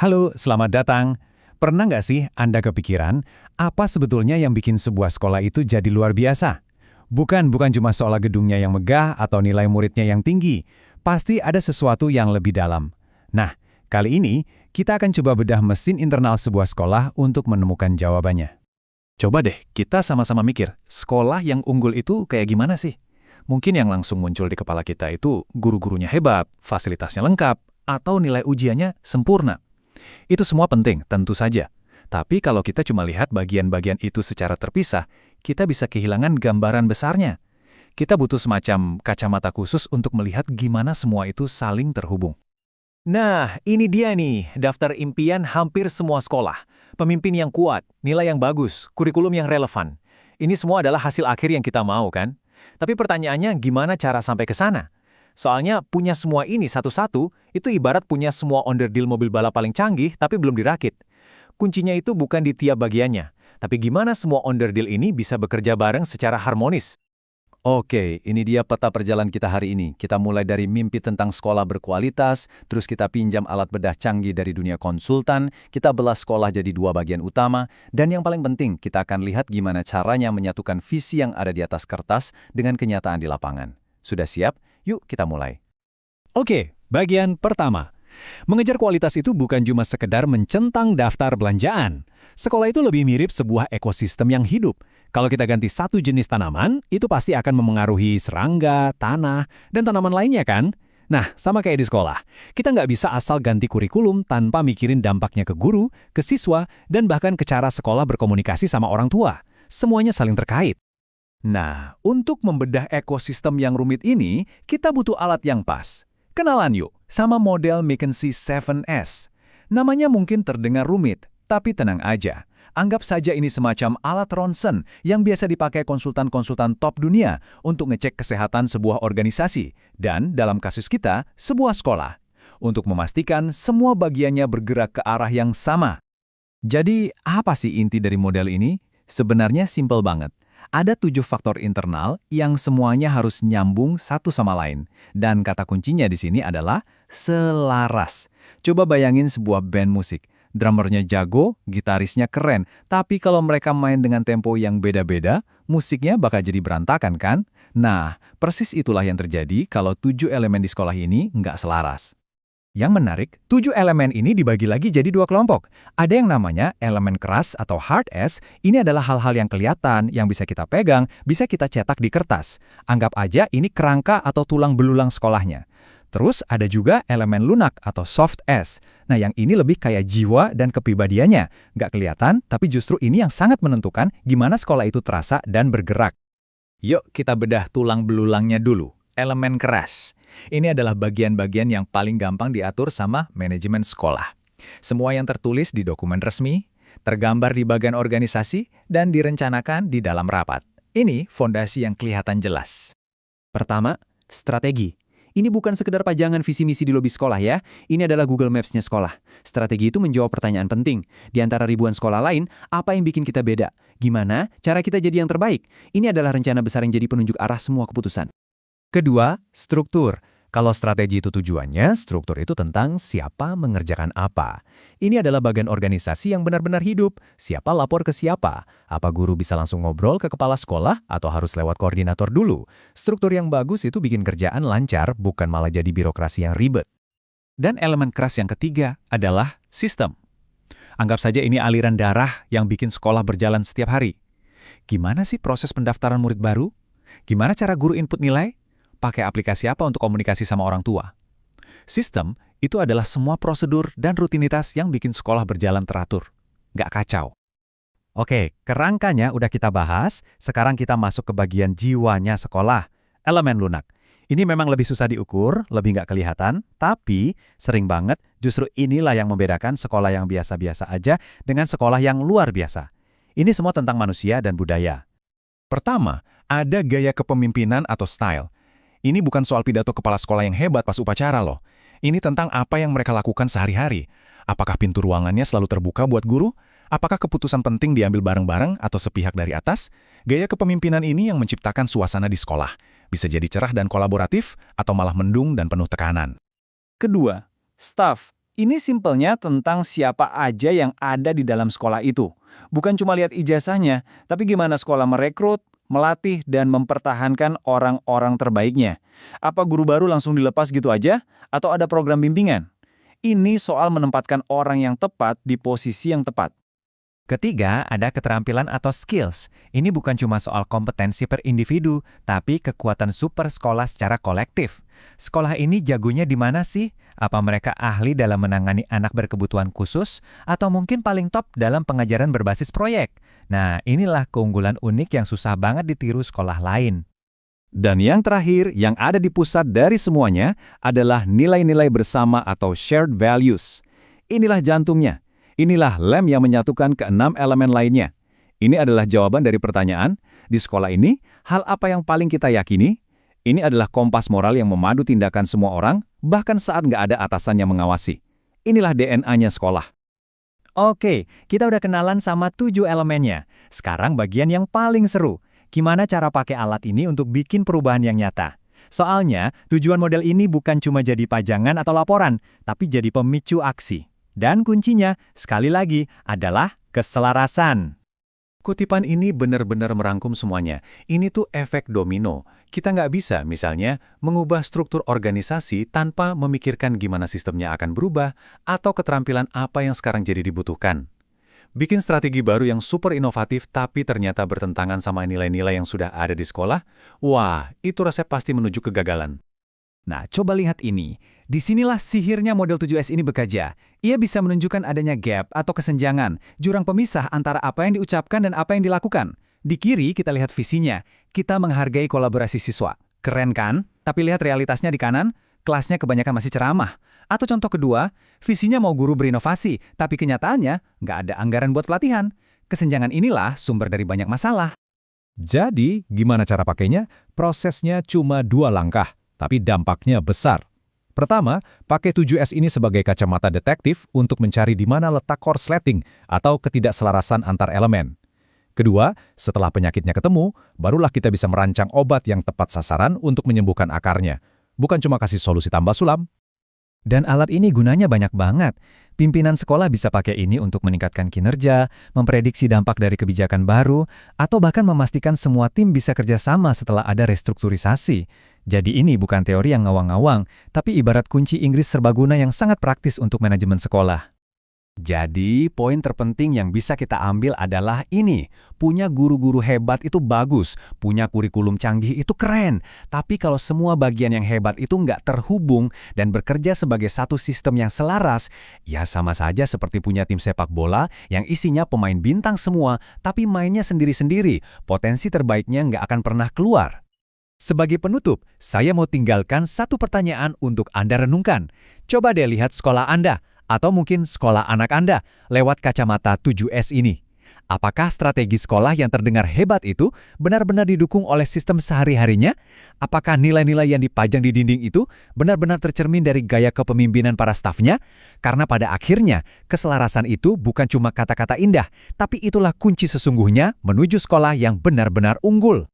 Halo, selamat datang. Pernah nggak sih Anda kepikiran, apa sebetulnya yang bikin sebuah sekolah itu jadi luar biasa? Bukan cuma soal gedungnya yang megah atau nilai muridnya yang tinggi. Pasti ada sesuatu yang lebih dalam. Nah, kali ini kita akan coba bedah mesin internal sebuah sekolah untuk menemukan jawabannya. Coba deh, kita sama-sama mikir, sekolah yang unggul itu kayak gimana sih? Mungkin yang langsung muncul di kepala kita itu guru-gurunya hebat, fasilitasnya lengkap, atau nilai ujiannya sempurna. Itu semua penting, tentu saja. Tapi kalau kita cuma lihat bagian-bagian itu secara terpisah, kita bisa kehilangan gambaran besarnya. Kita butuh semacam kacamata khusus untuk melihat gimana semua itu saling terhubung. Nah, ini dia nih, daftar impian hampir semua sekolah. Pemimpin yang kuat, nilai yang bagus, kurikulum yang relevan. Ini semua adalah hasil akhir yang kita mau, kan? Tapi pertanyaannya, gimana cara sampai ke sana? Soalnya punya semua ini satu-satu, itu ibarat punya semua onderdil mobil balap paling canggih tapi belum dirakit. Kuncinya itu bukan di tiap bagiannya, tapi gimana semua onderdil ini bisa bekerja bareng secara harmonis. Oke, ini dia peta perjalanan kita hari ini. Kita mulai dari mimpi tentang sekolah berkualitas, terus kita pinjam alat bedah canggih dari dunia konsultan, kita belah sekolah jadi dua bagian utama, dan yang paling penting, kita akan lihat gimana caranya menyatukan visi yang ada di atas kertas dengan kenyataan di lapangan. Sudah siap? Yuk kita mulai. Oke, bagian pertama. Mengejar kualitas itu bukan cuma sekedar mencentang daftar belanjaan. Sekolah itu lebih mirip sebuah ekosistem yang hidup. Kalau kita ganti satu jenis tanaman, itu pasti akan memengaruhi serangga, tanah, dan tanaman lainnya kan? Nah, sama kayak di sekolah. Kita nggak bisa asal ganti kurikulum tanpa mikirin dampaknya ke guru, ke siswa, dan bahkan ke cara sekolah berkomunikasi sama orang tua. Semuanya saling terkait. Nah, untuk membedah ekosistem yang rumit ini, kita butuh alat yang pas. Kenalan yuk, sama model McKinsey 7S. Namanya mungkin terdengar rumit, tapi tenang aja. Anggap saja ini semacam alat ronsen yang biasa dipakai konsultan-konsultan top dunia untuk ngecek kesehatan sebuah organisasi dan, dalam kasus kita, sebuah sekolah. Untuk memastikan semua bagiannya bergerak ke arah yang sama. Jadi, apa sih inti dari model ini? Sebenarnya simpel banget. Ada 7 faktor internal yang semuanya harus nyambung satu sama lain. Dan kata kuncinya di sini adalah selaras. Coba bayangin sebuah band musik. Drummernya jago, gitarisnya keren. Tapi kalau mereka main dengan tempo yang beda-beda, musiknya bakal jadi berantakan kan? Nah, persis itulah yang terjadi kalau 7 elemen di sekolah ini nggak selaras. Yang menarik, 7 elemen ini dibagi lagi jadi 2 kelompok. Ada yang namanya elemen keras atau hard S, ini adalah hal-hal yang kelihatan, yang bisa kita pegang, bisa kita cetak di kertas. Anggap aja ini kerangka atau tulang belulang sekolahnya. Terus ada juga elemen lunak atau soft S. Nah yang ini lebih kayak jiwa dan kepribadiannya. Nggak kelihatan, tapi justru ini yang sangat menentukan gimana sekolah itu terasa dan bergerak. Yuk kita bedah tulang belulangnya dulu. Elemen keras. Ini adalah bagian-bagian yang paling gampang diatur sama manajemen sekolah. Semua yang tertulis di dokumen resmi, tergambar di bagian organisasi, dan direncanakan di dalam rapat. Ini fondasi yang kelihatan jelas. Pertama, strategi. Ini bukan sekedar pajangan visi misi di lobi sekolah ya, ini adalah Google Maps-nya sekolah. Strategi itu menjawab pertanyaan penting. Di antara ribuan sekolah lain, apa yang bikin kita beda? Gimana cara kita jadi yang terbaik? Ini adalah rencana besar yang jadi penunjuk arah semua keputusan. Kedua, struktur. Kalau strategi itu tujuannya, struktur itu tentang siapa mengerjakan apa. Ini adalah bagian organisasi yang benar-benar hidup. Siapa lapor ke siapa? Apa guru bisa langsung ngobrol ke kepala sekolah atau harus lewat koordinator dulu? Struktur yang bagus itu bikin kerjaan lancar, bukan malah jadi birokrasi yang ribet. Dan elemen keras yang ketiga adalah sistem. Anggap saja ini aliran darah yang bikin sekolah berjalan setiap hari. Gimana sih proses pendaftaran murid baru? Gimana cara guru input nilai? Pakai aplikasi apa untuk komunikasi sama orang tua? Sistem itu adalah semua prosedur dan rutinitas yang bikin sekolah berjalan teratur. Nggak kacau. Oke, kerangkanya udah kita bahas, sekarang kita masuk ke bagian jiwanya sekolah, elemen lunak. Ini memang lebih susah diukur, lebih nggak kelihatan, tapi sering banget justru inilah yang membedakan sekolah yang biasa-biasa aja dengan sekolah yang luar biasa. Ini semua tentang manusia dan budaya. Pertama, ada gaya kepemimpinan atau style. Ini bukan soal pidato kepala sekolah yang hebat pas upacara loh. Ini tentang apa yang mereka lakukan sehari-hari. Apakah pintu ruangannya selalu terbuka buat guru? Apakah keputusan penting diambil bareng-bareng atau sepihak dari atas? Gaya kepemimpinan ini yang menciptakan suasana di sekolah. Bisa jadi cerah dan kolaboratif, atau malah mendung dan penuh tekanan. Kedua, staff. Ini simpelnya tentang siapa aja yang ada di dalam sekolah itu. Bukan cuma lihat ijazahnya, tapi gimana sekolah merekrut, melatih, dan mempertahankan orang-orang terbaiknya. Apa guru baru langsung dilepas gitu aja? Atau ada program bimbingan? Ini soal menempatkan orang yang tepat di posisi yang tepat. Ketiga, ada keterampilan atau skills. Ini bukan cuma soal kompetensi per individu, tapi kekuatan super sekolah secara kolektif. Sekolah ini jagonya di mana sih? Apa mereka ahli dalam menangani anak berkebutuhan khusus? Atau mungkin paling top dalam pengajaran berbasis proyek? Nah, inilah keunggulan unik yang susah banget ditiru sekolah lain. Dan yang terakhir, yang ada di pusat dari semuanya adalah nilai-nilai bersama atau shared values. Inilah jantungnya. Inilah lem yang menyatukan keenam elemen lainnya. Ini adalah jawaban dari pertanyaan, di sekolah ini, hal apa yang paling kita yakini? Ini adalah kompas moral yang memadu tindakan semua orang, bahkan saat nggak ada atasan yang mengawasi. Inilah DNA-nya sekolah. Oke, kita udah kenalan sama 7 elemennya. Sekarang bagian yang paling seru. Gimana cara pakai alat ini untuk bikin perubahan yang nyata? Soalnya, tujuan model ini bukan cuma jadi pajangan atau laporan, tapi jadi pemicu aksi. Dan kuncinya, sekali lagi, adalah keselarasan. Kutipan ini benar-benar merangkum semuanya. Ini tuh efek domino. Kita nggak bisa, misalnya, mengubah struktur organisasi tanpa memikirkan gimana sistemnya akan berubah atau keterampilan apa yang sekarang jadi dibutuhkan. Bikin strategi baru yang super inovatif tapi ternyata bertentangan sama nilai-nilai yang sudah ada di sekolah, wah, itu resep pasti menuju kegagalan. Nah, coba lihat ini. Disinilah sihirnya model 7S ini bekerja. Ia bisa menunjukkan adanya gap atau kesenjangan, jurang pemisah antara apa yang diucapkan dan apa yang dilakukan. Di kiri kita lihat visinya. Kita menghargai kolaborasi siswa. Keren kan? Tapi lihat realitasnya di kanan, kelasnya kebanyakan masih ceramah. Atau contoh kedua, visinya mau guru berinovasi, tapi kenyataannya nggak ada anggaran buat pelatihan. Kesenjangan inilah sumber dari banyak masalah. Jadi, gimana cara pakainya? Prosesnya cuma 2 langkah, tapi dampaknya besar. Pertama, pakai 7S ini sebagai kacamata detektif untuk mencari di mana letak korsleting atau ketidakselarasan antar elemen. Kedua, setelah penyakitnya ketemu, barulah kita bisa merancang obat yang tepat sasaran untuk menyembuhkan akarnya. Bukan cuma kasih solusi tambah sulam. Dan alat ini gunanya banyak banget. Pimpinan sekolah bisa pakai ini untuk meningkatkan kinerja, memprediksi dampak dari kebijakan baru, atau bahkan memastikan semua tim bisa kerjasama setelah ada restrukturisasi. Jadi ini bukan teori yang ngawang-ngawang, tapi ibarat kunci Inggris serbaguna yang sangat praktis untuk manajemen sekolah. Jadi, poin terpenting yang bisa kita ambil adalah ini. Punya guru-guru hebat itu bagus, punya kurikulum canggih itu keren. Tapi kalau semua bagian yang hebat itu nggak terhubung dan bekerja sebagai satu sistem yang selaras, ya sama saja seperti punya tim sepak bola yang isinya pemain bintang semua, tapi mainnya sendiri-sendiri. Potensi terbaiknya nggak akan pernah keluar. Sebagai penutup, saya mau tinggalkan satu pertanyaan untuk Anda renungkan. Coba deh lihat sekolah Anda, atau mungkin sekolah anak Anda, lewat kacamata 7S ini. Apakah strategi sekolah yang terdengar hebat itu benar-benar didukung oleh sistem sehari-harinya? Apakah nilai-nilai yang dipajang di dinding itu benar-benar tercermin dari gaya kepemimpinan para stafnya? Karena pada akhirnya, keselarasan itu bukan cuma kata-kata indah, tapi itulah kunci sesungguhnya menuju sekolah yang benar-benar unggul.